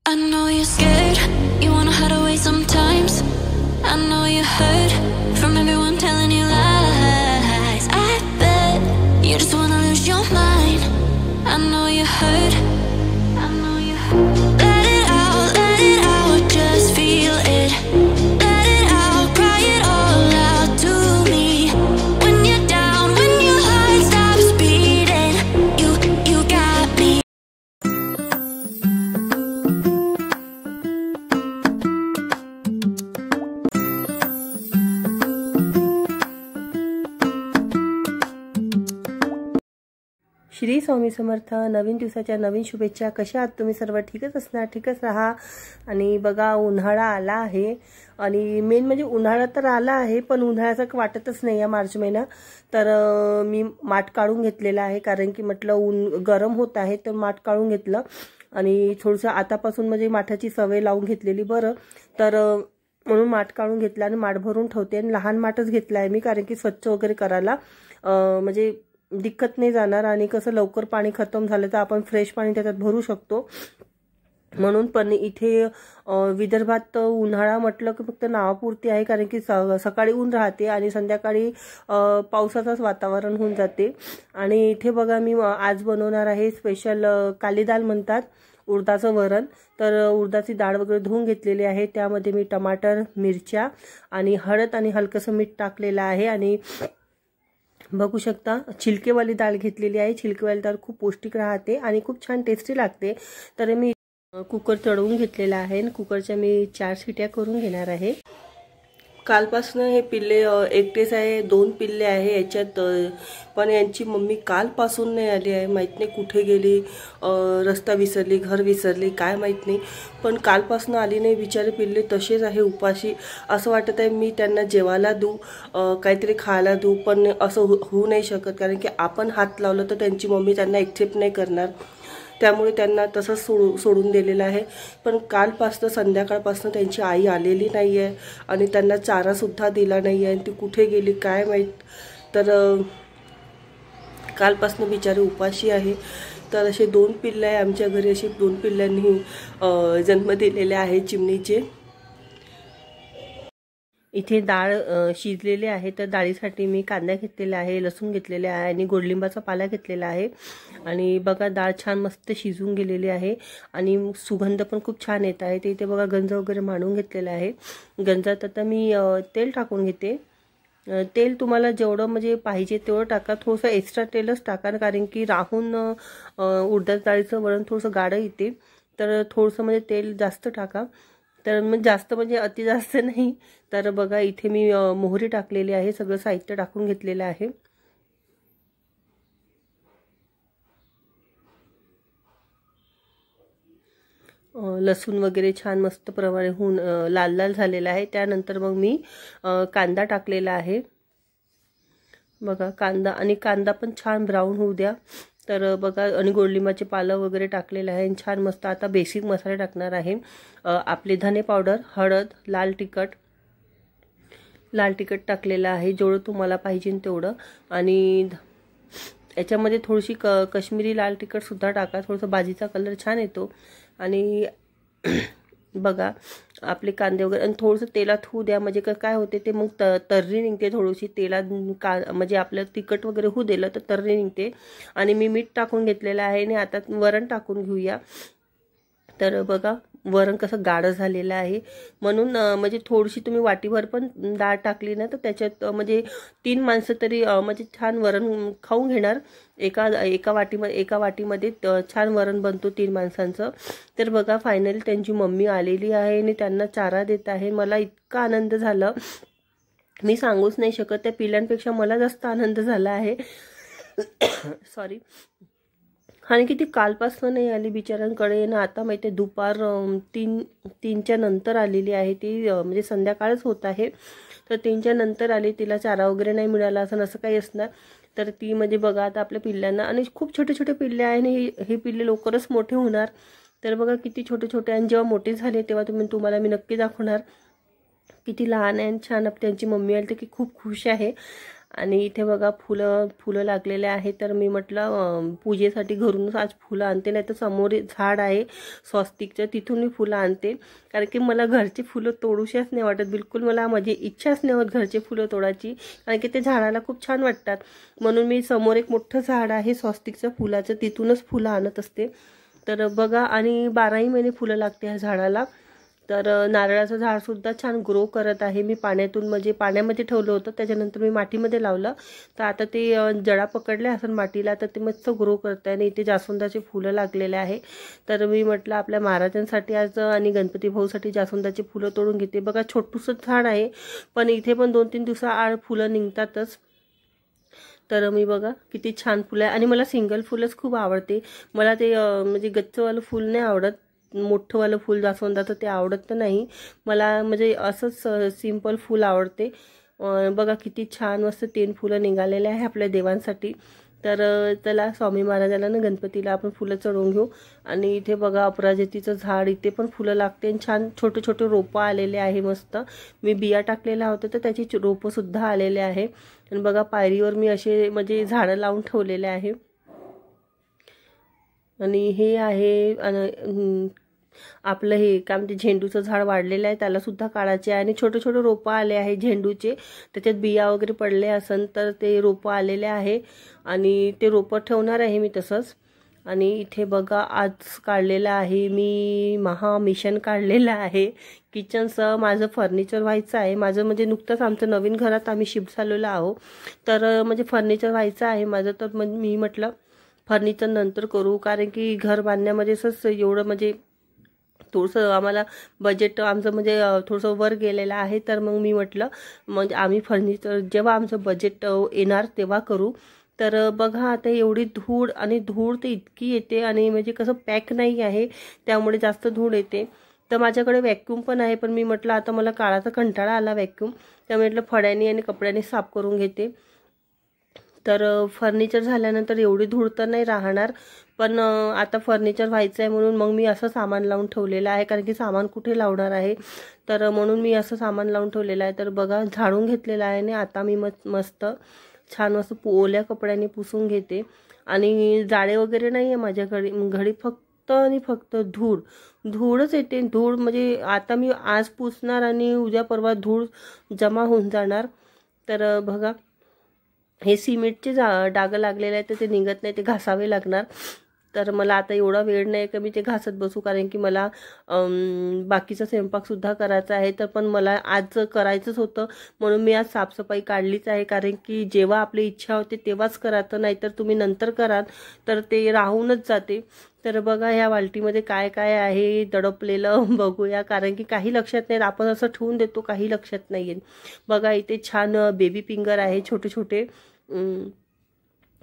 I know you're scared, you wanna hide away sometimes. I know you're hurt from everyone telling you lies. I bet you just wanna lose your mind. I know you're hurt, I know you're hurt. Let it out, just feel it. Let it out, cry it all out to me. When you're down, when your heart stops beating, you got me. Shri Swami Samarth. नवीन दिवसाच्या नवीन शुभेच्छा. कशा आहात तुम्ही सर्व? ठीकच असणार, ठीकच राहा. आणि बघा उन्हाळा आला आहे आणि मेन म्हणजे उन्हाळा तर आला आहे पण उन्हाळ्यासारखं वाटतच नाही या मार्च महिना. तर मी माठ काढून घेतलेला आहे कारण की म्हटलं ऊन गरम होत आहे तर माठ काढून घेतलं आणि थोडंसं आतापासून म्हणजे माठाची सवय लावून घेतलेली बरं. तर म्हणून माठ काढून घेतला आणि माठ भरून ठेवते आणि लहान माठच घेतला आहे मी कारण की स्वच्छ वगैरे करायला म्हणजे दिक्कत नाही जाणार आणि कसं लवकर पाणी खतम झालं तर आपण फ्रेश पाणी त्याच्यात भरू शकतो म्हणून. पण इथे विदर्भात उन्हाळा म्हटलं की फक्त नावापुरती आहे कारण की सकाळी ऊन राहते आणि संध्याकाळी पावसाचंच वातावरण होऊन जाते. आणि इथे बघा मी आज बनवणार आहे स्पेशल काली दाल म्हणतात उडदाचं वरण. तर उडदाची डाळ वगैरे धुवून घेतलेली आहे, त्यामध्ये मी टमाटर, मिरच्या आणि हळद आणि हलकंसं मीठ टाकलेलं आहे. आणि बघू शकता छिलकेवाली डाळ घेतलेली आहे. छिलकेवाली डाळ खूप पौष्टिक राहते आणि खूप छान टेस्टी लागते. तर मी कुकर चढवून घेतलेला आहे आणि कुकरच्या मी 4 शिट्या करून घेणार आहे. कालपासून हे पिल्ले एकटेच आहे, 2 पिल्ले आहे याच्यात. पण यांची मम्मी कालपासून नाही आली आहे, माहीत नाही कुठे गेली, रस्ता विसरली, घर विसरली, काय माहीत नाही. पण कालपासून आली नाही. बिचारे पिल्ले तसेच आहे उपाशी. असं वाटत आहे मी त्यांना जेवायला देऊ, काहीतरी खायला देऊ, पण असं होऊ नाही शकत कारण की आपण हात लावलं तर त्यांची मम्मी त्यांना एक्सेप्ट नाही करणार. त्यामुळे त्यांना तसंच सोडून दिलेलं आहे. पण कालपासून संध्याकाळपासून त्यांची आई आलेली नाही आहे आणि त्यांना चारासुद्धा दिला नाही आहे. ती कुठे गेली काय माहीत. तर कालपासून बिचारे उपाशी आहे. तर असे 2 पिल्ले आहे आमच्या घरी. असे 2 पिल्लांनी जन्म दिलेले आहे चिमणीचे. इथे डाळ शिजलेली आहे तर डाळीसाठी मी कांदा घेतलेला आहे, लसूण घेतलेले आहे आणि गोडलिंबाचा पाला घेतलेला आहे. आणि बघा डाळ छान मस्त शिजून गेलेली आहे आणि सुगंध पण खूप छान येत आहे. ते इथे बघा गंज वगैरे मांडून घेतलेला आहे. गंजात आता मी तेल टाकून घेते. तेल तुम्हाला जेवढं म्हणजे पाहिजे तेवढं टाका, थोडंसं एक्स्ट्रा तेलच टाका कारण की राहून उडदाच्या डाळीचं वरण थोडंसं गाढं येते. तर थोडंसं म्हणजे तेल जास्त टाका. तर मग जास्त म्हणजे अति जास्त नाही. तर बघा इथे मी मोहरी टाकलेली आहे, सगळं साहित्य टाकून घेतलेलं आहे. लसूण वगैरे छान मस्त प्रमाणे होऊन लाल लाल झालेला आहे. त्यानंतर मग मी कांदा टाकलेला आहे. बघा कांदा पण छान ब्राऊन होऊ द्या. तर बघा आणि गोडलिंबाचे पालं वगैरे टाकलेलं आहे आणि छान मस्त. आता बेसिक मसाले टाकणार आहे. आपले धने पावडर, हळद, लाल तिखट टाकलेलं आहे जेवढं तुम्हाला पाहिजे तेवढं. आणि याच्यामध्ये थोडीशी काश्मीरी लाल तिखटसुद्धा टाका, थोडंसं भाजीचा कलर छान येतो. आणि बघा आपले कांदे वगैरे आणि थोडंसं तेलात होऊ द्या म्हणजे काय होते ते मग तर्री निघते. थोडीशी तेलात म्हणजे आपलं तिखट वगैरे होऊ दिलं तर तर्री निघते. आणि मी मीठ टाकून घेतलेलं आहे आणि आता वरण टाकून घेऊया. तर बघा वरण कसं गाढं झालेलं आहे म्हणून म्हणजे थोडीशी तुम्ही वाटीभर पण डाळ टाकली ना तर त्याच्यात म्हणजे 3 माणसं तरी म्हणजे छान वरण खाऊन घेणार. एका वाटीमध्ये छान वरण बनतो 3 माणसांचं. तर बघा फायनली त्यांची मम्मी आलेली आहे आणि त्यांना चारा देत आहे. मला इतका आनंद झाला मी सांगूच नाही शकत. त्या पिल्लांपेक्षा मला जास्त आनंद झाला आहे. सॉरी. आणि किती कालपासून नाही आली बिचाऱ्यांकडे ना. आता माहिती आहे दुपार 3च्या नंतर आलेली आहे ती, म्हणजे संध्याकाळच होत आहे. तर 3च्या नंतर आली. तिला चारा वगैरे नाही मिळाला असं नसं काही असणार. तर ती म्हणजे बघा आता आपल्या पिल्ल्यांना आणि खूप छोटे छोटे पिल्ले आहे आणि हे पिल्ले लवकरच मोठे होणार. तर बघा किती छोटे छोटे आणि जेव्हा मोठे झाले तेव्हा तुम्हाला मी नक्की दाखवणार किती लहान आहे. छान त्यांची मम्मी आली तर की खूप खुश आहे. आणि इथे बघा फुलं लागलेले आहे. तर मी म्हटलं पूजेसाठी घरूनच आज फुलं आणते, नाही तर समोर झाड आहे स्वस्तिकचं, तिथून मी फुलं आणते. कारण की मला घरची फुलं तोडूशाच नाही वाटत, बिलकुल मला माझी इच्छाच नाही होत घरची फुलं तोडायची, कारण की ते झाडाला खूप छान वाटतात. म्हणून मी समोर एक मोठं झाड आहे स्वस्तिकचं फुलाचं, तिथूनच फुलं आणत असते. तर बघा, आणि 12ही महिने फुलं लागते ह्या झाडाला. तर नारळाचं झाडसुद्धा छान ग्रो करत आहे. मी पाण्यातून म्हणजे पाण्यामध्ये ठेवलं होतं, त्याच्यानंतर मी मातीमध्ये लावलं, तर आता ते जडा पकडल्या असं मातीला, तर ते मस्त ग्रो करत आहे. आणि इथे जास्वंदाची फुलं लागलेले आहे. तर मी म्हटलं आपल्या महाराजांसाठी आज आणि गणपती भाऊसाठी जास्वंदाची फुलं तोडून घेते. बघा छोटूसं झाड आहे, पण इथे पण 2-3 दिवसाआड फुलं निघतातच. तर मी बघा किती छान फुलं आहे. आणि मला सिंगल फुलच खूप आवडते. मला ते म्हणजे गच्चवालं फुल नाही आवडत, मोठंवालं फुल जास्वंदाचं ते आवडत तर नाही मला, म्हणजे असंच सिंपल फुल आवडते. बघा किती छान मस्त 3 फुलं निघालेले आहे आपल्या देवांसाठी. तर चला स्वामी महाराजांना ना गणपतीला आपण फुलं चढवून घेऊ. आणि इथे बघा अपराजितीचं झाड, इथे पण फुलं लागते. छान छोटे छोटे रोपं आलेले आहे मस्त. मी बिया टाकलेल्या होत्या तर त्याची रोपंसुद्धा आलेले आहे. आणि बघा पायरीवर मी असे म्हणजे झाडं लावून ठेवलेले आहे. आणि हे आहे आपलं हे काय म्हणते झेंडूचं झाड वाढलेलं आहे, त्याला सुद्धा काढायचे आहे. आणि छोटे छोटे रोपं आले आहे झेंडूचे, त्याच्यात बिया वगैरे पडले असन तर ते रोपं आलेले आहे. आणि ते रोपं ठेवणार आहे मी तसंच. आणि इथे बघा आज काढलेलं आहे मी मिशन काढलेलं आहे किचनचं. माझं फर्निचर व्हायचं आहे, माझं म्हणजे नुकतंच आमचं नवीन घरात आम्ही शिफ्ट झालेलो आहोत. तर म्हणजे फर्निचर व्हायचं आहे माझं. तर मी म्हटलं फर्निचर नंतर करू, कारण की घर बांधण्यामध्येच एवढं म्हणजे थोडंसं आम्हाला बजेट आमचं म्हणजे थोडंसं वर गेलेलं आहे. तर मग मी म्हटलं म्हणजे आम्ही फर्निचर जेव्हा आमचं बजेट येणार तेव्हा करू. तर बघा आता एवढी धूळ, आणि धूळ तर इतकी येते, आणि म्हणजे कसं पॅक नाही आहे त्यामुळे जास्त धूळ येते. तर माझ्याकडे व्हॅक्यूम पण आहे, पण मी म्हटलं आता मला काळाचा कंटाळा आला व्हॅक्यूम, त्यामुळे म्हटलं फड्याने आणि कपड्याने साफ करून घेते. तर फर्निचर झाल्यानंतर एवढी धूळ तर नाही राहणार, पण आता फर्निचर व्हायचं आहे म्हणून मग मी असं सामान लावून ठेवलेलं आहे, कारण की सामान कुठे लावणार आहे. तर म्हणून मी असं सामान लावून ठेवलेलं आहे. तर बघा झाडून घेतलेलं आहे आणि आता मी मस्त छान असं ओल्या कपड्याने पुसून घेते. आणि जाळे वगैरे नाही आहे माझ्या घडी फक्त आणि फक्त धूळच येते. धूळ म्हणजे आता मी आज पुसणार आणि उद्या परवा धूळ जमा होऊन जाणार. तर बघा हे सिमेंटचे डाग लागलेले आहेत, तर ते निघत नाही, ते घासावे लागणार. तर मला आता एवढा वेळ नाही की मी ते घासत बसू, कारण की मला बाकीचा स्वयंपाकसुद्धा करायचा आहे. तर पण मला आज करायचंच होतं म्हणून मी आज साफसफाई काढलीच आहे, कारण की जेव्हा आपली इच्छा होते तेव्हाच करायचं, नाहीतर तुम्ही नंतर कराल तर ते राहूनच जाते. तर बघा ह्या वालटीमध्ये काय काय आहे दडपलेलं बघूया, कारण की काही लक्षात नाही, आपण असं ठेवून देतो काही लक्षात नाही येत. बघा इथे छान बेबी फिंगर आहे छोटे छोटे,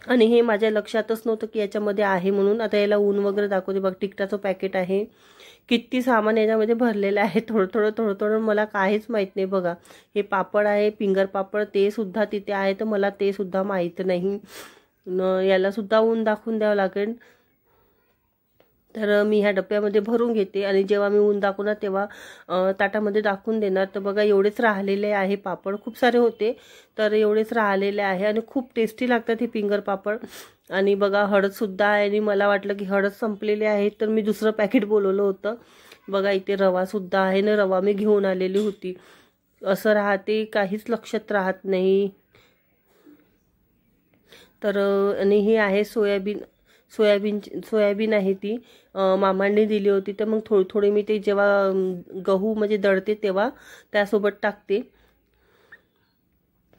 आणि हे माझ्या लक्षातच नव्हतं की याच्यामध्ये आहे म्हणून. आता याला ऊन वगैरे दाखवते. बघ टिकटाचं पॅकेट आहे, किती सामान याच्यामध्ये भरलेलं आहे. थोडं थोडं मला काहीच माहीत नाही. बघा हे पापड आहे, फिंगर पापड, ते सुद्धा तिथे आहे, तर मला ते सुद्धा माहीत नाही. याला सुद्धा ऊन दाखवून द्यावं लागेल. तर मी ह्या डब्यामध्ये भरून घेते, आणि जेव्हा मी ऊन दाखवणार तेव्हा ताटामध्ये दाखवून देणार. तर बघा एवढेच राहिलेले आहे पापड, खूप सारे होते तर एवढेच राहिलेले आहे, आणि खूप टेस्टी लागतात हे फिंगर पापड. आणि बघा हळदसुद्धा आहे, आणि मला वाटलं की हळद संपलेली आहे तर मी दुसरं पॅकेट बोलवलं होतं. बघा इथे रवासुद्धा आहे ना, रवा मी घेऊन आलेली होती. असं राहते, काहीच लक्षात राहत नाही. तर आणि हे आहे सोयाबीन आहे, ती मामांनी दिली होती. तर मग थोडी मी ते जेव्हा गहू म्हणजे दळते तेव्हा त्यासोबत टाकते.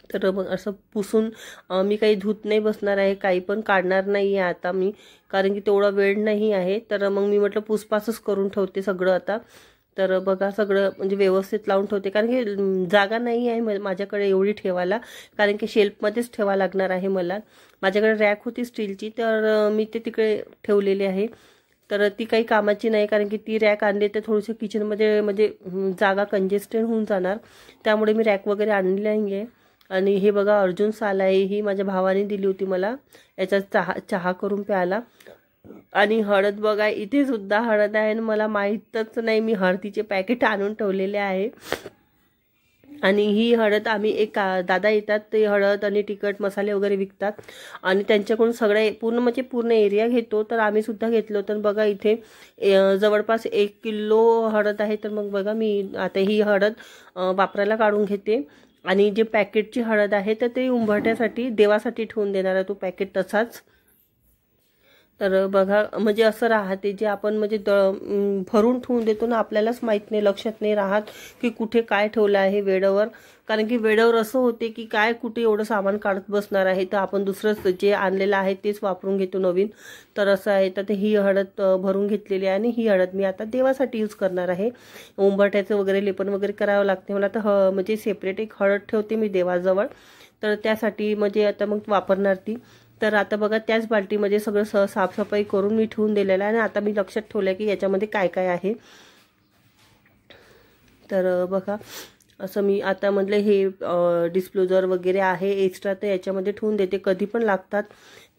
तर मग असं पुसून मी काही धूत नाही बसणार आहे, काही पण काढणार नाही आहे आता मी, कारण की तेवढा वेळ नाही आहे. तर मग मी म्हटलं पुसपासच करून ठेवते सगळं आता. तर बघा सगळं म्हणजे व्यवस्थित लावून ठेवते, कारण की जागा नाही आहे माझ्याकडे एवढी ठेवायला, कारण की शेल्फमध्येच ठेवा लागणार आहे मला. माझ्याकडे रॅक होती स्टीलची, तर मी ते तिकडे ठेवलेली आहे. तर ती काही कामाची नाही, कारण की ती रॅक आणली तर थोडंसं किचनमध्ये म्हणजे जागा कंजेस्टेड होऊन जाणार, त्यामुळे मी रॅक वगैरे आणली नाही आहे. आणि हे बघा अर्जुन साल आहे, ही माझ्या भावाने दिली होती मला, याचा चहा करून प्यायला. आणि हळद बघा इथे सुद्धा हळद आहे, आणि मला माहीतच नाही मी हळदीचे पॅकेट आणून ठेवलेले आहे. आणि ही हळद आम्ही एक दादा येतात, ते हळद आणि तिखट मसाले वगैरे विकतात आणि त्यांच्याकडून सगळं पूर्ण म्हणजे पूर्ण एरिया घेतो. तर आम्ही सुद्धा घेतलो. तर बघा इथे जवळपास 1 किलो हळद आहे. तर मग बघा मी आता ही हळद वापरायला काढून घेते आणि जे पॅकेटची हळद आहे तर ते उंबरठ्यासाठी देवासाठी ठेवून देणार आहे तो पॅकेट तसाच. तर बघा म्हणजे असं राहते, जे आपण म्हणजे भरून ठेवून देतो ना, आपल्यालाच माहीत नाही, लक्षात नाही राहत की कुठे काय ठेवलं आहे वेळेवर. कारण की वेळेवर असं होते की काय कुठे एवढं सामान काढत बसणार आहे, तर आपण दुसरंच जे आणलेलं आहे तेच वापरून घेतो नवीन. तर असं आहे. तर ही हळद भरून घेतलेली आहे आणि ही हळद मी आता देवासाठी यूज करणार आहे. उंबरठ्याचं वगैरे लेपन वगैरे करावं लागते मला, तर म्हणजे सेपरेट एक हळद ठेवते मी देवाजवळ. तर त्यासाठी म्हणजे आता मग वापरणार ती. तर आता बघा त्याच बाल्टीमध्ये सगळं साफसफाई करून मी ठेवून दिलेलं आहे आणि आता मी लक्षात ठेवलं की याच्यामध्ये काय काय आहे. तर बघा असं मी आता म्हटलं हे डिस्पोजर वगैरे आहे एक्स्ट्रा, तर याच्यामध्ये ठेवून देते, कधी पण लागतात.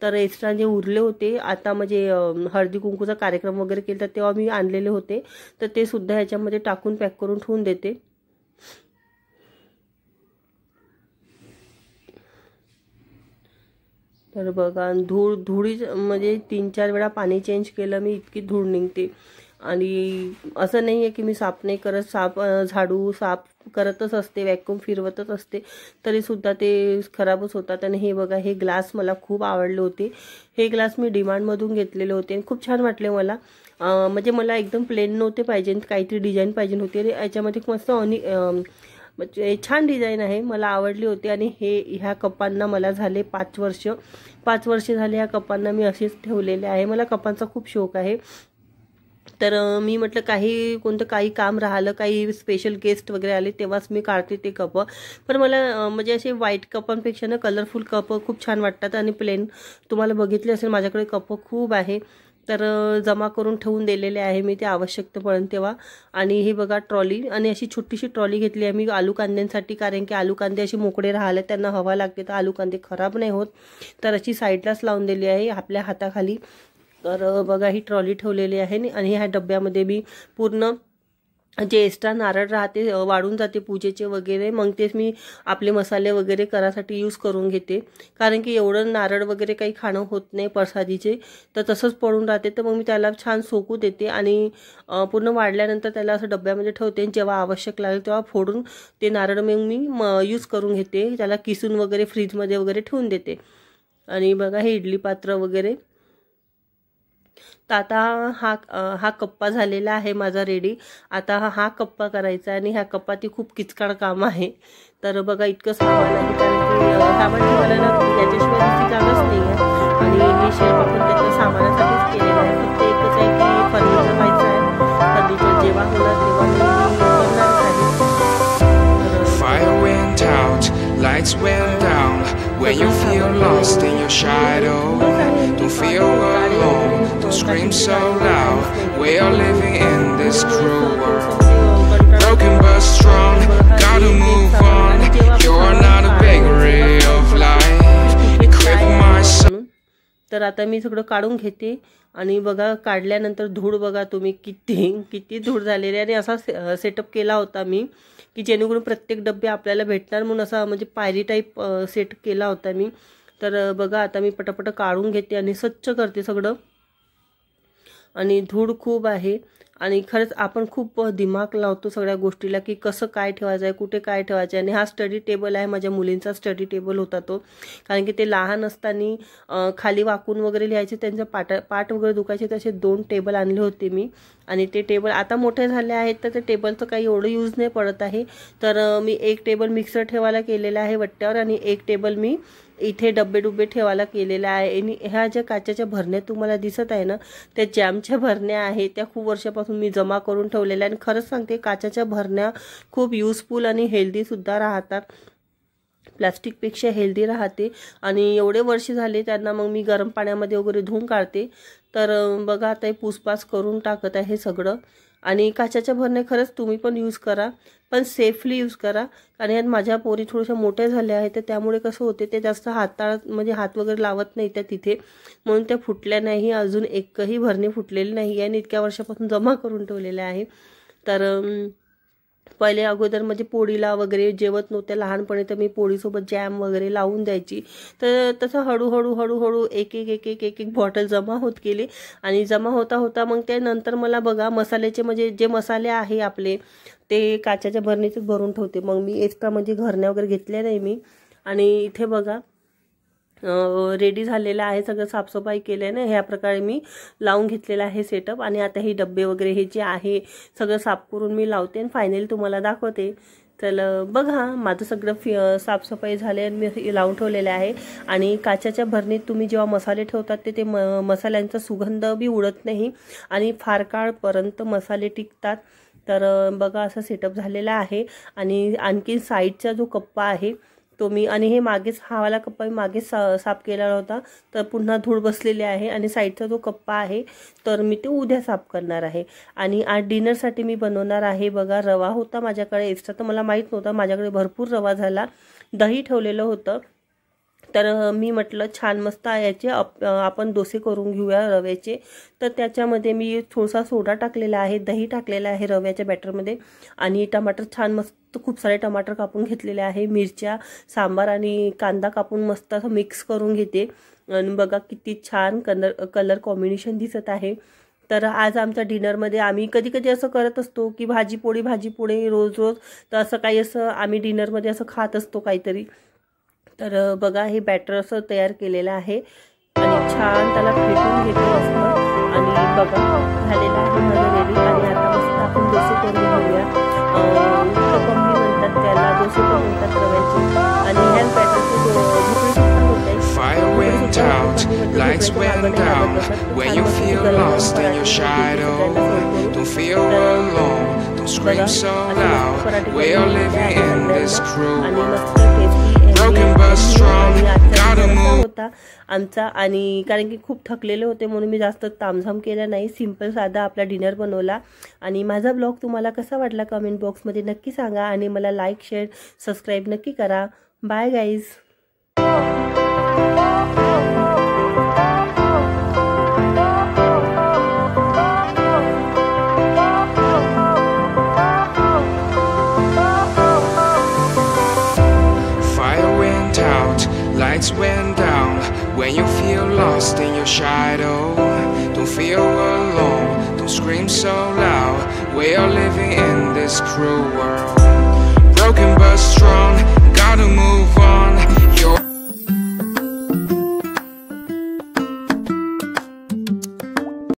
तर एक्स्ट्रा जे उरले होते आता म्हणजे हळदी कुंकूचा कार्यक्रम वगैरे केला तेव्हा मी आणलेले होते, तर ते सुद्धा ह्याच्यामध्ये टाकून पॅक करून ठेवून देते. तर बघा धुळी म्हणजे 3-4 वेळा पाणी चेंज केलं मी, इतकी धूळ निघते. आणि असं नाही आहे की मी साफ नाही करत, झाडू साफ करतच असते, वॅक्यूम फिरवतच असते, तरीसुद्धा ते खराबच होतात. आणि हे बघा हे ग्लास मला खूप आवडले होते. हे ग्लास मी डिमांडमधून घेतलेले होते आणि खूप छान वाटले मला. म्हणजे मला एकदम प्लेन नव्हते पाहिजे, काहीतरी डिझाईन पाहिजे होती. आणि याच्यामध्ये मस्त म्हणजे छान डिझाईन आहे, मला आवडली होती. आणि ह्या कपांना मला झाले 5 वर्ष झाले ह्या कपांना मी असेच ठेवलेले आहे. मला कपांचा खूप शौक आहे. तर मी म्हटलं काही काम राहिलं, काही स्पेशल गेस्ट वगैरे आले तेव्हाच मी काढते ते कप. पण मला म्हणजे असे व्हाईट कपांपेक्षा ना कलरफुल कप खूप छान वाटतात. आणि प्लेन तुम्हाला बघितले असेल माझ्याकडे कप खूप आहे, तर जमा करून ठेवून दिलेले आहे मी, ते आवश्यकता पडेल तेव्हा. आणि हे बघा ट्रॉली, आणि अशी छोटीशी ट्रॉली घेतली आहे मी आलू कांद्यांसाठी, कारण की आलू कांदे असे मोकळे राहिले त्यांना हवा लागते, तर आलू कांदे खराब नाही होत. तर अशी साईडलाच लावून दिली आहे आपल्या हाताखाली. तर बघा ही ट्रॉली ठेवलेली आहे. आणि ह्या डब्यामध्ये मी पूर्ण जे एक्स्ट्रा नारळ राहते वाढून जाते पूजेचे वगैरे, मग तेच मी आपले मसाले वगैरे करासाठी यूज करून घेते. कारण की एवढं नारळ वगैरे काही खाणं होत नाही प्रसादीचे, तर तसंच पडून राहते. तर मग मी त्याला छान सोकू देते आणि पूर्ण वाढल्यानंतर त्याला असं डब्यामध्ये ठेवते. जेव्हा आवश्यक लागेल तेव्हा फोडून ते नारळ मग मी यूज करून घेते, त्याला किसून वगैरे फ्रीजमध्ये वगैरे ठेवून देते. आणि बघा हे इडली पात्र वगैरे. तर आता हा कप्पा झालेला आहे माझा रेडी. आता हा कप्पा करायचा आणि ह्या कप्पाती खूप किचकट काम आहे. तर बघा इतकं सामान आहे, कारण की सामान ठेवायला ना याच्याशिवाय दुसरी जागाच नाही आहे. आणि हे शेल्फ आपण त्याच्या सामानासाठीच केलेलं आहे. फक्त एकच आहे की फर्निचर व्हायचं आहे. फर्निचर जेव्हा होणार तेव्हा मी करणारच आहे. Fire went out, lights went down. When you feel lost in your shadow, don't feel alone, don't scream so loud. We are living in this cruel world, broken but strong, gotta move on. You're not a bakery of life, equip my soul. तर आता मी सगळं काढून घेते. आणि बघा काढल्यानंतर धूळ बघा तुम्ही किती धूळ झालेली आहे. आणि असा सेटअप केला होता मी की जेणेकरून प्रत्येक डबे आपल्याला भेटणार म्हणून असा म्हणजे पायरी टाईप सेट केला होता मी. तर बघा आता मी पटापट काढून घेते आणि स्वच्छ करते सगळं. आणि धूळ खूप आहे आणि खरंच आपण खूप दिमाग लावतो सगळ्या गोष्टीला की कसं काय ठेवायचं आहे, कुठे काय ठेवायचं आहे. आणि हा स्टडी टेबल आहे, माझ्या मुलींचा स्टडी टेबल होता तो, कारण की ते लहान असताना खाली वाकून वगैरे लिहायचे, त्यांचा पाठ वगैरे दुखायचे, तसे 2 टेबल आणले होते मी. आणि ते टेबल आता मोठे झाले आहेत तर ते टेबलचं काही एवढं यूज नाही पडत आहे. तर मी एक टेबल मिक्सर ठेवायला केलेला आहे वट्ट्यावर आणि एक टेबल मी इथे डब्बे ठेवायला केलेला आहे. आणि ह्या ज्या काचेच्या भरण्या तुम्हाला दिसत आहे ना, त्या जॅमच्या भरण्या आहेत, त्या खूप वर्षापासून मी जमा करून ठेवलेल्या. आणि खरंच सांगते काचेच्या भरण्या खूप युजफुल आणि हेल्दीसुद्धा राहतात, प्लास्टिकपेक्षा हेल्दी राहते. आणि एवढे वर्ष झाले त्यांना मग मी गरम पाण्यामध्ये वगैरे धुवून काढते. तर बघा आता हे पुसपास करून टाकत आहे सगळं. आणि काचेच्या भरण्या खरंच तुम्ही पण यूज करा, पण सेफली यूज करा. कारण यात माझ्या पोरी थोड्याशा मोठ्या झाल्या आहेत, तर त्यामुळे कसं होते ते जास्त म्हणजे हात वगैरे लावत नाही त्या तिथे, म्हणून त्या फुटल्या नाही. अजून एकही भरणी फुटलेली नाही आहे आणि इतक्या वर्षापासून जमा करून ठेवलेल्या आहे. तर पहिले अगोदर म्हणजे पोळीला वगैरे जेवत नव्हत्या लहानपणी, तर मी पोळीसोबत जॅम वगैरे लावून द्यायची. तर तसं हळूहळू एक एक बॉटल जमा होत गेली आणि जमा होता होता मग त्यानंतर मला बघा मसाल्याचे म्हणजे जे मसाले आहे आपले ते काचेच्या भरणीतच भरून ठेवते. मग मी एक्स्ट्रा म्हणजे घरण्या वगैरे घेतल्या नाही मी. आणि इथे बघा रेडी झालेलं आहे, सगळं साफसफाई केल्याने ह्या प्रकारे मी लावून घेतलेलं आहे सेटअप. आणि आता हे डब्बे वगैरे हे जे आहे सगळं साफ करून मी लावते आणि फायनली तुम्हाला दाखवते. चला बघा माझं सगळं साफसफाई झाले आणि मी लावून ठेवलेलं आहे. आणि काचेच्या भरणीत तुम्ही जेव्हा मसाले ठेवतात ते मसाल्यांचा सुगंध बी उडत नाही आणि फार काळपर्यंत मसाले टिकतात. तर बघा असं सेटअप झालेला आहे. आणि आणखी साईडचा जो कप्पा आहे तो मी, आणि हे मागेच हा वाला कप्पा मी मागेच साफ केलेला होता, तर पुन्हा धूळ बसलेली आहे. आणि साईडचा जो कप्पा आहे तर मी ते उद्या साफ करणार आहे. आणि आज डिनरसाठी मी बनवणार आहे बघा, रवा होता माझ्याकडे एक्स्ट्रा, तर मला माहीत नव्हता माझ्याकडे भरपूर रवा झाला. दही ठेवलेलं होतं, तर मी म्हटलं छान मस्त याचे आपण डोसे करून घेऊया रव्याचे. तर त्याच्यामध्ये मी थोडासा सोडा टाकलेला आहे, दही टाकलेला आहे रव्याच्या बॅटरमध्ये, आणि टमाटर छान मस्त खूप सारे टमाटर कापून घेतलेले आहे, मिरच्या, सांबार आणि कांदा कापून मस्त असं मिक्स करून घेते. आणि बघा किती छान कलर कॉम्बिनेशन दिसत आहे. तर आज आमच्या डिनरमध्ये आम्ही कधी कधी असं करत असतो की भाजी पोळी रोज रोज, तर असं काही असं आम्ही डिनरमध्ये असं खात असतो काहीतरी. तर बघा हे बॅटर असं तयार केलेलं आहे आणि छान त्याला फेटून घेतो मस्त. आणि बघा झालेलं आहे माझं रेडी. आणि आता मस्त आपण डोसे करून घेऊया. उत्तपम म्हणतात त्याला, डोसे पण म्हणतात रव्याचे. आणि ह्याच बॅटरचे Fire went out, lights went down. When you feel lost in your shadow, don't feel alone, don't scream so loud. We are living in this cruel world. Broken but strong, gotta move. होता आमचा. आणि कारण की खूप थकलेले होते म्हणून मी जास्त तामझाम केला नाही, सिंपल साधा आपला डिनर बनवला. आणि माझा ब्लॉग तुम्हाला कसा वाटला कमेंट बॉक्समध्ये नक्की सांगा. आणि मला लाईक शेअर सबस्क्राईब नक्की करा. Bye guys. Lights went down. When you feel lost in your shadow, don't feel alone, don't scream so loud. We are living in this